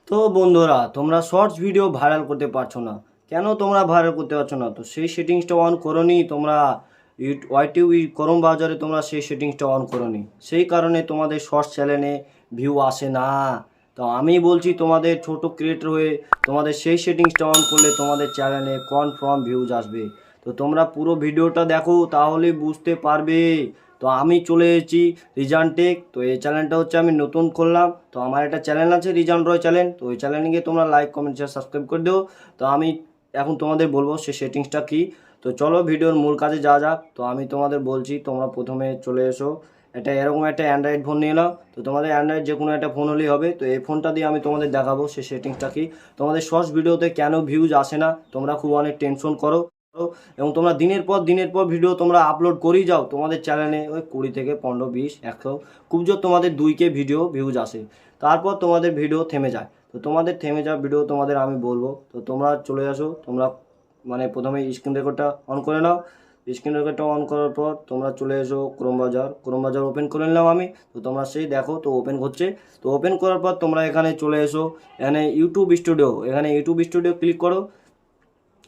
তো বন্ধুরা, তোমরা শর্টস ভিডিও ভাইরাল করতে পারছো না কেন? তোমরা ভাইরাল করতে পারছো না তো সেই সেটিংসটা অন করোনি তোমরা। ইউটিউব ক্রোম ব্রাউজারে তোমরা সেই সেটিংসটা অন করোনি, সেই কারণে তোমাদের শর্টস চ্যানেলে ভিউ আসে না। তো আমি বলছি তোমাদের ছোট ক্রিয়েটর হয়ে, তোমাদের সেই সেটিংসটা অন করলে তোমাদের চ্যানেলে কনফার্ম ভিউজ আসবে। তো তোমরা পুরো ভিডিওটা দেখো, তাহলেই বুঝতে পারবে। তো আমি চলে এসেছি রিজান টেক। তো এই চ্যানেলটা হচ্ছে আমি নতুন করলাম। তো আমার একটা চ্যানেল আছে রিজান রয় চ্যানেল। তো ওই চ্যানেলে গিয়ে তোমরা লাইক কমেন্ট শেয়ার সাবস্ক্রাইব করে দিও। তো আমি এখন তোমাদের বলবো সে সেটিংসটা কী। তো চলো ভিডিওর মূল কাজে যাওয়া যাক। তো আমি তোমাদের বলছি, তোমরা প্রথমে চলে এসো এরকম একটা অ্যান্ড্রয়েড ফোন নিয়ে নাও। তো তোমাদের অ্যান্ড্রয়েড যে কোনো একটা ফোন হলেই হবে। তো এই ফোনটা দিয়ে আমি তোমাদের দেখাবো সে সেটিংসটা কি। তোমাদের শর্টস ভিডিওতে কেন ভিউজ আসে না, তোমরা খুব অনেক টেনশন করো এবং তোমরা দিনের পর ভিডিও তোমরা আপলোড করেই যাও। তোমাদের চ্যানেলে ওই 20 থেকে 15, 20, 100 খুব জোর তোমাদের 2K ভিডিও ভিউজ আসে, তারপর তোমাদের ভিডিও থেমে যায়। তো তোমাদের থেমে যাওয়া ভিডিও তোমাদের আমি বলবো। তো তোমরা চলে আসো, তোমরা প্রথমে স্ক্রিন রেকর্ডটা অন করে নাও। স্ক্রিন রেকর্ডটা অন করার পর তোমরা চলে এসো ক্রোম ব্রাউজার ওপেন করে নিলাম আমি। তো তোমরা সেই দেখো, তো ওপেন হচ্ছে। তো ওপেন করার পর তোমরা এখানে চলে এসো, এখানে ইউটিউব স্টুডিও ক্লিক করো।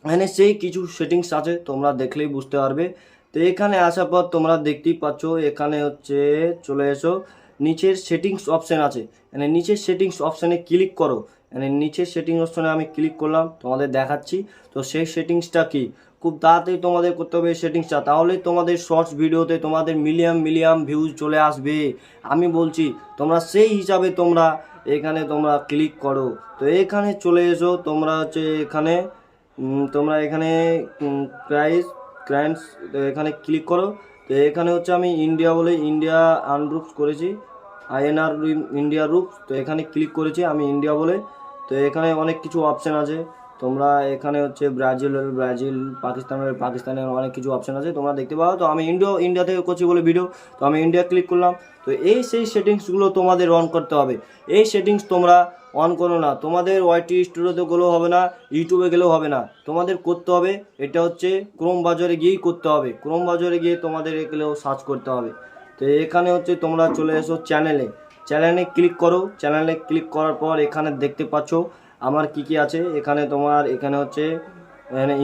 এখানে সেই কিছু সেটিংস আছে, তোমরা দেখলেই বুঝতে পারবে। তো এখানে আসার পর তোমরা দেখতেই পাচ্ছ, এখানে হচ্ছে চলে এসো, নিচের সেটিংস অপশান আছে। এখানে নিচের সেটিংস অপশানে ক্লিক করো। এখানে নিচের সেটিংস অপশানে আমি ক্লিক করলাম, তোমাদের দেখাচ্ছি। তো সেই সেটিংসটা কি, খুব তাড়াতাড়ি তোমাদের করতে হবে এই সেটিংসটা, তাহলেই তোমাদের শর্টস ভিডিওতে তোমাদের মিলিয়ন ভিউজ চলে আসবে। আমি বলছি তোমরা সেই হিসাবে তোমরা এখানে তোমরা ক্লিক করো। তো এখানে চলে এসো, তোমরা হচ্ছে এখানে তোমরা এখানে প্রাইস ক্রাইন্স এখানে ক্লিক করো। তো এখানে হচ্ছে আমি ইন্ডিয়া বলে ইন্ডিয়া আনরুপস করেছি, INR ইন্ডিয়া রুপস। তো এখানে ক্লিক করেছি আমি ইন্ডিয়া বলে। তো এখানে অনেক কিছু অপশান আছে। তোমরা এখানে হচ্ছে ব্রাজিল, পাকিস্তানের অনেক কিছু অপশান আছে, তোমরা দেখতে পাও। তো আমি ইন্ডিয়া থেকে করছি বলে ভিডিও, তো আমি ইন্ডিয়া ক্লিক করলাম। তো এই সেই সেটিংসগুলো তোমাদের অন করতে হবে। এই সেটিংস তোমরা অন করো না, তোমাদের ওয়াইটি স্টুডিওতে গেলেও হবে না, ইউটিউবে গেলেও হবে না। তোমাদের করতে হবে এটা হচ্ছে ক্রোম ব্রাউজারে গিয়েই করতে হবে। ক্রোম ব্রাউজারে গিয়ে তোমাদের এগুলোও সার্চ করতে হবে। তো এখানে হচ্ছে তোমরা চলে এসো চ্যানেলে ক্লিক করো। চ্যানেলে ক্লিক করার পর এখানে দেখতে পাচ্ছ আমার কি আছে। এখানে হচ্ছে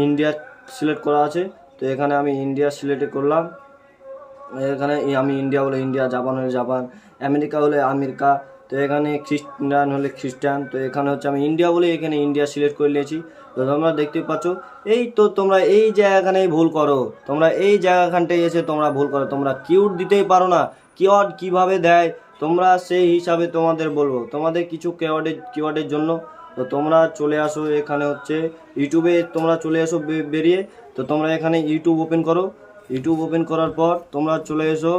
ইন্ডিয়া সিলেক্ট করা আছে। তো এখানে আমি ইন্ডিয়া সিলেক্ট করলাম। এখানে আমি ইন্ডিয়া হলে ইন্ডিয়া, জাপান হলে জাপান, আমেরিকা হলে আমেরিকা। তো এখানে খ্রিস্টান হলে খ্রিস্টান। তো এখানে হচ্ছে আমি ইন্ডিয়া বলে এখানে ইন্ডিয়া সিলেক্ট করে নিয়েছি। তো তোমরা দেখতে পাচ্ছ, এই তো তোমরা এই জায়গাখানেই ভুল করো। তোমরা এই জায়গাখানটায় এসে তোমরা ভুল করো, তোমরা কিউট দিতেই পারো না। কিওয়ার্ড কিভাবে দেয় তোমরা সেই হিসাবে তোমাদের বলবো, তোমাদের কিছু কিওয়ার্ডের জন্য। তো তোমরা চলে আসো, এখানে হচ্ছে ইউটিউবে তোমরা চলে আসো বেরিয়ে। তো তোমরা এখানে ইউটিউব ওপেন করো। ইউটিউব ওপেন করার পর তোমরা চলে এসো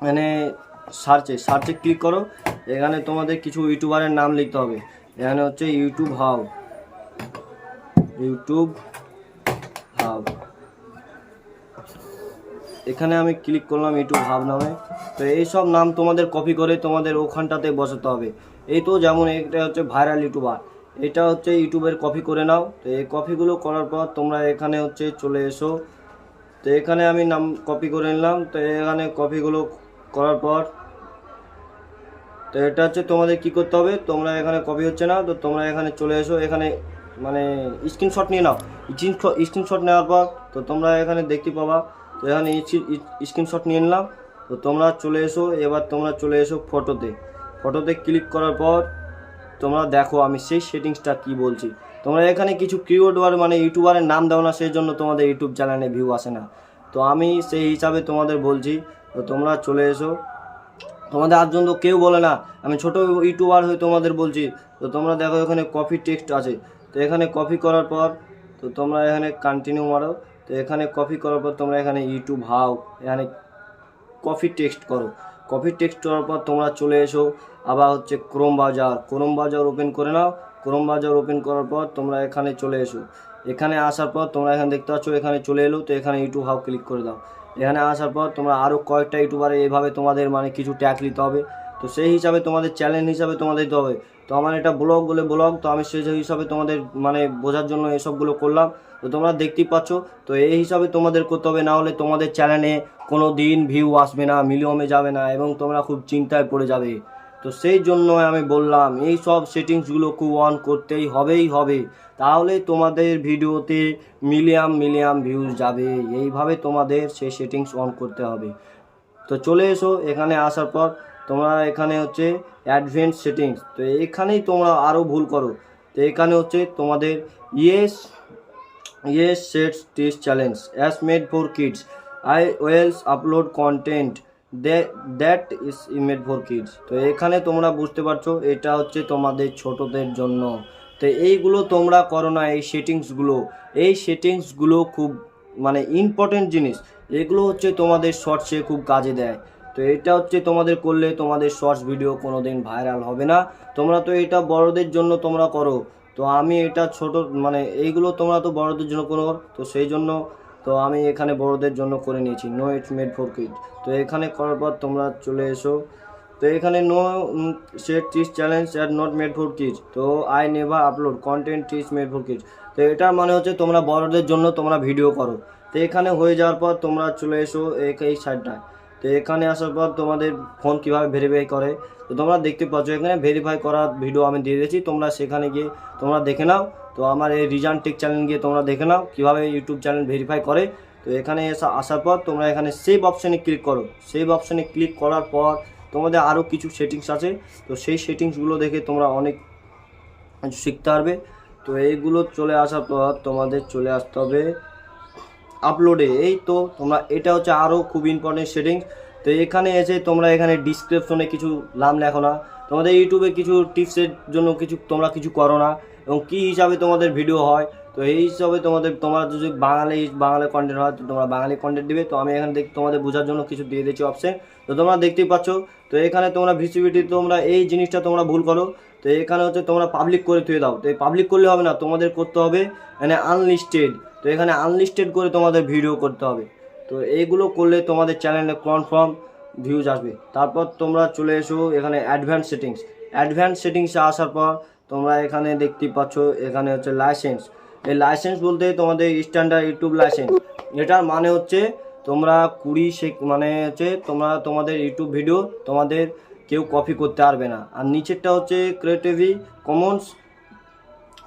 মানে সার্চে ক্লিক করো। এখানে তোমাদের কিছু ইউটিউবারের নাম লিখতে হবে। এখানে হচ্ছে ইউটিউব হাব। এখানে আমি ক্লিক করলাম ইউটিউব হাব নামে। তো এইসব নাম তোমাদের কপি করে তোমাদের ওখানটাতে বসাতে হবে। এই তো যেমন এটা হচ্ছে ভাইরাল ইউটিউবার, এটা হচ্ছে ইউটিউবের কপি করে নাও। তো এই কপিগুলো করার পর তোমরা এখানে হচ্ছে চলে এসো। তো এখানে আমি নাম কপি করে নিলাম। তো এখানে কপিগুলো করার পর তো এটা হচ্ছে তোমাদের কি করতে হবে, তোমরা এখানে কপি হচ্ছে না, তো তোমরা এখানে চলে এসো। এখানে স্ক্রিনশট নিয়ে নাও। স্ক্রিনশট নেওয়ার পর তো তোমরা এখানে দেখতে পাবা। তো এখানে স্ক্রিনশট নিয়ে নিলাম। তো তোমরা চলে এসো, এবার তোমরা চলে এসো ফটোতে ক্লিক করার পর তোমরা দেখো আমি সেই সেটিংসটা কি বলছি। তোমরা এখানে কিছু কিওয়ার্ড ইউটিউবারের নাম দাও না, সেই জন্য তোমাদের ইউটিউব চ্যানেলে ভিউ আসে না। তো আমি সেই হিসাবে তোমাদের বলছি। তো তোমরা চলে এসো, তোমাদের আর জন্য কেউ বলে না, আমি ছোট ইউটিউবার হয়ে তোমাদের বলছি। তো তোমরা দেখো এখানে কপি টেক্সট আছে। তো এখানে কপি করার পর তো তোমরা এখানে কন্টিনিউ মারো। তো এখানে কপি করার পর তোমরা এখানে ইউটিউব হাউ এখানে কপি টেক্সট করো। কপি টেক্সট করার পর তোমরা চলে এসো আবার হচ্ছে ক্রোম ব্রাউজার ওপেন করে নাও। ক্রোম ব্রাউজার ওপেন করার পর তোমরা এখানে চলে এসো। এখানে আসার পর তোমরা এখানে দেখতে পাচ্ছ এখানে চলে এলো। তো এখানে ইউটিউব হাউ ক্লিক করে দাও। এখানে আসার পর তোমরা আরও কয়েকটা ইউটিউবারে এইভাবে তোমাদের কিছু ট্যাগ নিতে হবে। তো সেই হিসাবে তোমাদের চ্যানেল হিসাবে তোমাদের দিতে হবে। তো আমার এটা ব্লগ, তো আমি সেই হিসাবে তোমাদের বোঝার জন্য এসবগুলো করলাম। তো তোমরা দেখতেই পাচ্ছ। তো এই হিসাবে তোমাদের করতে হবে, না হলে তোমাদের চ্যানেলে কোনো দিন ভিউ আসবে না, মিলিয়নে যাবে না এবং তোমরা খুব চিন্তায় পড়ে যাবে। তো সেই জন্য আমি বললাম এই সব সেটিংসগুলো খুব অন করতেই হবে, তাহলে তোমাদের ভিডিওতে মিলিয়াম ভিউজ যাবে। এইভাবে তোমাদের সেই সেটিংস অন করতে হবে। তো চলে এসো, এখানে আসার পর তোমরা এখানে হচ্ছে অ্যাডভান্স সেটিংস, তো এখানেই তোমরা আরও ভুল করো। তো এখানে হচ্ছে তোমাদের yes sets this challenge as made for kids, I always upload content that is made for kids. তো এখানে তোমরা বুঝতে পারছো এটা হচ্ছে তোমাদের ছোটদের জন্য। তো এইগুলো তোমরা করো না, এই সেটিংসগুলো খুব মানে ইম্পর্টেন্ট জিনিস। এগুলো হচ্ছে তোমাদের শর্টসে খুব কাজে দেয়। তো এটা হচ্ছে তোমাদের করলে তোমাদের শর্টস ভিডিও কোনো দিন ভাইরাল হবে না। তোমরা তো এটা বড়দের জন্য তোমরা করো, তো আমি এটা ছোট মানে এইগুলো তোমরা তো বড়দের জন্য করো, তো সেই জন্য তো আমি এখানে বড়দের জন্য করে নিয়েছি no it's made for kids. তো এখানে করার পর তোমরা চলে এসো, তো এখানে no set this challenge are not made for kids, তো I never upload content is made for kids. তো এটার মানে হচ্ছে তোমরা বড়দের জন্য তোমরা ভিডিও করো। তো এখানে হয়ে যাওয়ার পর তোমরা চলে এসো এই সাইডটায়। তো এখানে আসার পর তোমাদের ফোন কীভাবে ভেরিফাই করে তো তোমরা দেখতে পাচ্ছ, এখানে ভেরিফাই করার ভিডিও আমি দিয়ে দিয়েছি, তোমরা সেখানে গিয়ে তোমরা দেখে নাও। তো আমার এই রিজান টেক চ্যানেল গিয়ে তোমরা দেখে নাও কীভাবে ইউটিউব চ্যানেল ভেরিফাই করে। তো এখানে আসার পর তোমরা এখানে সেভ অপশানে ক্লিক করো। সেভ অপশানে ক্লিক করার পর তোমাদের আরও কিছু সেটিংস আছে, তো সেই সেটিংসগুলো দেখে তোমরা অনেক শিখতে পারবে। তো এইগুলো চলে আসার পর তোমাদের চলে আসতে হবে আপলোডে। এই তো তোমরা এটা হচ্ছে আরও খুব ইম্পর্টেন্ট সেটিংস। তো এখানে এসে তোমরা এখানে ডিসক্রিপশনে কিছু নাম লেখো না, তোমাদের ইউটিউবে কিছু টিপসের জন্য তোমরা কিছু করো না, এবং কী হিসাবে তোমাদের ভিডিও হয়। তো এই হিসাবে তোমরা যদি বাঙালি কন্টেন্ট হয় তো তোমরা বাঙালি কন্টেন্ট দিবে। তো আমি এখানে তোমাদের বোঝার জন্য কিছু দিয়ে দিচ্ছি অপশন, তো তোমরা দেখতেই পাচ্ছ। তো এখানে তোমরা ভিজিবিলিটি তোমরা এই জিনিসটা তোমরা ভুল করো। তো এখানে হচ্ছে তোমরা পাবলিক করে থুয়ে দাও। তো এই পাবলিক করলে হবে না, তোমাদের করতে হবে মানে আনলিস্টেড। তো এখানে আনলিস্টেড করে তোমাদের ভিডিও করতে হবে। তো এইগুলো করলে তোমাদের চ্যানেলে কনফার্ম ভিউজ আসবে। তারপর তোমরা চলে এসো এখানে অ্যাডভান্স সেটিংসে আসার পর তোমরা এখানে দেখতে পাচ্ছ এখানে হচ্ছে লাইসেন্স। এই লাইসেন্স বলতে তোমাদের স্ট্যান্ডার্ড ইউটিউব লাইসেন্স, এটার মানে হচ্ছে তোমরা মানে হচ্ছে তোমাদের ইউটিউব ভিডিও তোমাদের কেউ কপি করতে পারবে না। আর নিচেরটা হচ্ছে ক্রিয়েটিভ কমন্স,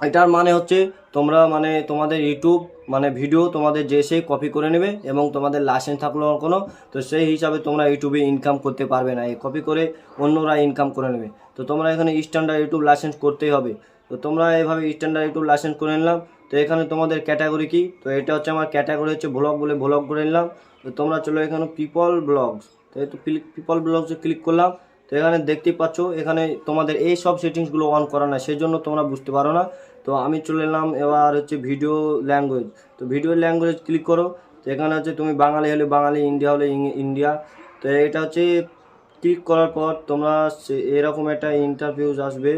এটার মানে হচ্ছে তোমরা মানে তোমাদের ইউটিউব মানে ভিডিও তোমাদের যে সেই কপি করে নেবে, এবং তোমাদের লাইসেন্স থাকলো কোনো, তো সেই হিসাবে তোমরা ইউটিউবে ইনকাম করতে পারবে না, এই কপি করে অন্যরা ইনকাম করে নেবে। তো তোমরা এখানে স্ট্যান্ডার্ড ইউটিউব লাইসেন্স করতেই হবে। তো তোমরা এইভাবে স্ট্যান্ডার্ড ইউটিউব লাইসেন্স করে নিলাম। তো এখানে তোমাদের ক্যাটাগরি কি, তো এটা হচ্ছে আমার ক্যাটাগরি হচ্ছে ব্লগ বলে ব্লগ করে নিলাম। তো তোমরা চলো এখানে পিপল ব্লগস, তো এই তো পিপল ব্লগসে ক্লিক করলাম। তো এখানে দেখতেই পাচ্ছ এখানে তোমাদের এই সব সেটিংসগুলো অন করা না, সেই জন্য তোমরা বুঝতে পারো না। তো আমি চলে এলাম এবার হচ্ছে ভিডিও ল্যাঙ্গুয়েজ। তো ভিডিও ল্যাঙ্গুয়েজ ক্লিক করো। তো এখানে হচ্ছে তুমি বাঙালি হলে বাঙালি, ইন্ডিয়া হলে ইন্ডিয়া। তো এটা হচ্ছে ক্লিক করার পর তোমরা এরকম একটা ইন্টারভিউজ আসবে।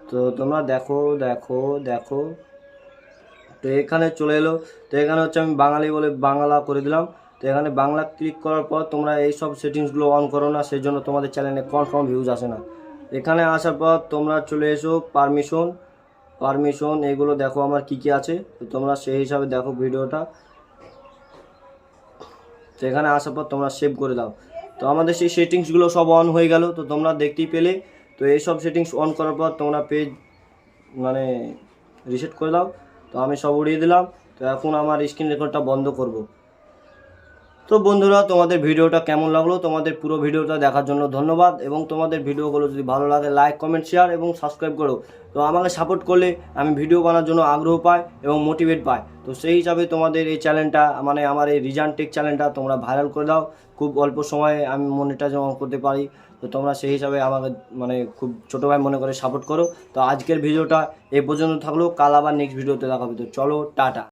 তো তোমরা দেখো। তো এখানে চলে এলো। তো এখানে হচ্ছে আমি বাঙালি বলে বাংলা করে দিলাম। তো এখানে বাংলা ক্লিক করার পর তোমরা এই সব সেটিংসগুলো অন করো না, সেই জন্য তোমাদের চ্যানেলে কনফার্ম ভিউজ আসে না। এখানে আসার পর তোমরা চলে এসো পারমিশন এগুলো দেখো আমার কি আছে। তো তোমরা সেই হিসাবে দেখো ভিডিওটা। তো এখানে আসার পর তোমরা সেভ করে দাও। তো আমাদের সেই সেটিংসগুলো সব অন হয়ে গেল, তো তোমরা দেখতেই পেলে। তো এই সব সেটিংস অন করার পর তোমরা পেজ মানে রিসেট করে দাও। তো আমি সব উড়িয়ে দিলাম। তো এখন আমার স্ক্রিন রেকর্ডটা বন্ধ করব। তো বন্ধুরা, তোমাদের ভিডিওটা কেমন লাগলো, তোমাদের পুরো ভিডিওটা দেখার জন্য ধন্যবাদ। এবং তোমাদের ভিডিওগুলো যদি ভালো লাগে লাইক কমেন্ট শেয়ার এবং সাবস্ক্রাইব করো। তো আমাকে সাপোর্ট করলে আমি ভিডিও বানানোর জন্য আগ্রহ পাই এবং মোটিভেট পাই। তো সেই হিসাবে তোমাদের এই চ্যানেলটা মানে আমার এই রিজান টেক চ্যানেলটা তোমরা ভাইরাল করে দাও। খুব অল্প সময়ে আমি মনিটাইজেশন করতে পারি। তো তোমরা সেই হিসাবে আমাকে মানে খুব ছোটো ভাই মনে করে সাপোর্ট করো। তো আজকের ভিডিওটা এই পর্যন্ত থাকলো, কাল আবার নেক্সট ভিডিওতে দেখাবে। তো চলো টাটা।